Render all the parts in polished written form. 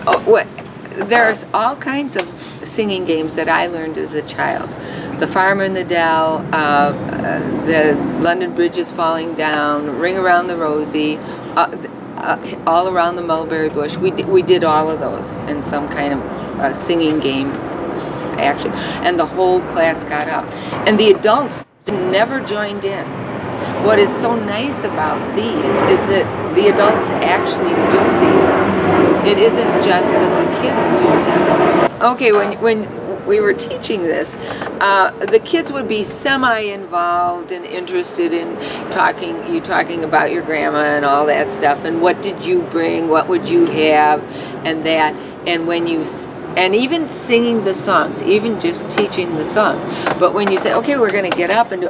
Oh, what? There's all kinds of singing games that I learned as a child. The Farmer in the Dell, the London Bridge is Falling Down, Ring Around the Rosie, All Around the Mulberry Bush. We did all of those in some kind of singing game action. And the whole class got up. And the adults never joined in. What is so nice about these is that the adults actually do these. It isn't just that the kids do them. Okay, when we were teaching this, the kids would be semi-involved and interested in talking about your grandma and all that stuff, and what did you bring, what would you have, and that, and even singing the songs, even just teaching the song. But when you say, okay, we're going to get up and do,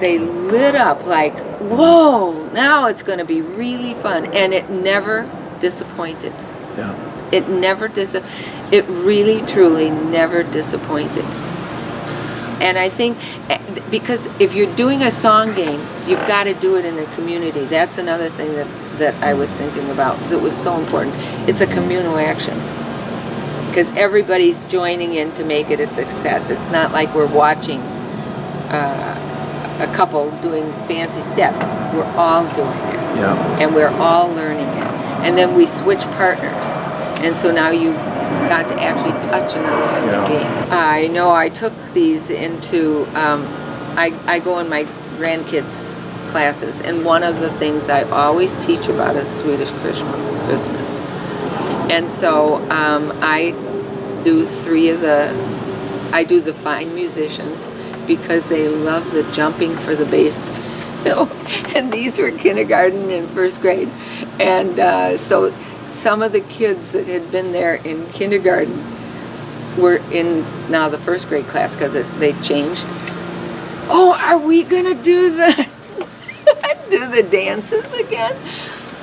they lit up like, whoa, now it's going to be really fun. And it never disappointed. Yeah. It really, truly never disappointed. And I think, because if you're doing a song game, you've got to do it in a community. That's another thing that I was thinking about that was so important. It's a communal action. Because everybody's joining in to make it a success. It's not like we're watching a couple doing fancy steps. We're all doing it. Yeah. And we're all learning it. And then we switch partners. And so now you've got to actually touch another human being. I know I took these into, I go in my grandkids' classes, and one of the things I always teach about is Swedish Christmas. And so I do I do the fine musicians, because they love the jumping for the bass fill. And these were kindergarten and first grade. And so some of the kids that had been there in kindergarten were in now the first grade class, because they changed. Oh, are we gonna do the dances again?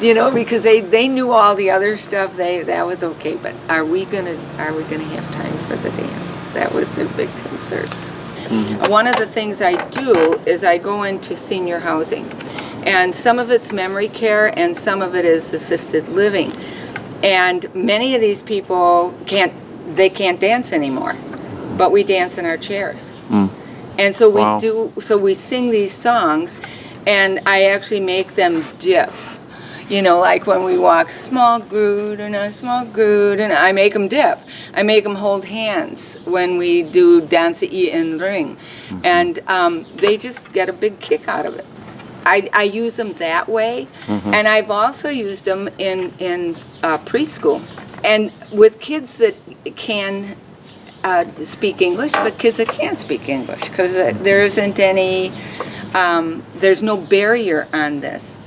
You know, because they knew all the other stuff. That was okay, but are we gonna have time for the dances? That was a big concern. Mm-hmm. One of the things I do is I go into senior housing, and some of it's memory care and some of it is assisted living. And many of these people can't dance anymore, but we dance in our chairs. Mm. And so we sing these songs, and I actually make them dip. You know, like when we walk, small Groot and a small Groot, and I make them dip. I make them hold hands when we do Danse I en Ring. Mm-hmm. And they just get a big kick out of it. I use them that way, mm-hmm. and I've also used them in preschool. And with kids that can speak English, but kids that can't speak English, because there isn't any, there's no barrier on this.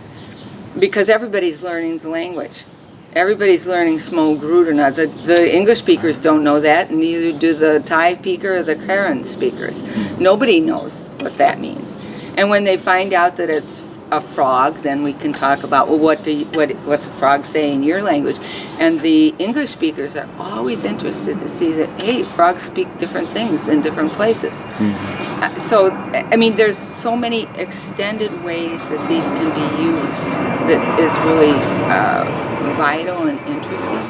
Because everybody's learning the language. Everybody's learning small Groot or not. The English speakers don't know that, and neither do the Thai speaker or the Karen speakers. Nobody knows what that means. And when they find out that it's a frog, then we can talk about, well, what's a frog say in your language? And the English speakers are always interested to see that, hey, frogs speak different things in different places. So, I mean, there's so many extended ways that these can be used that is really vital and interesting.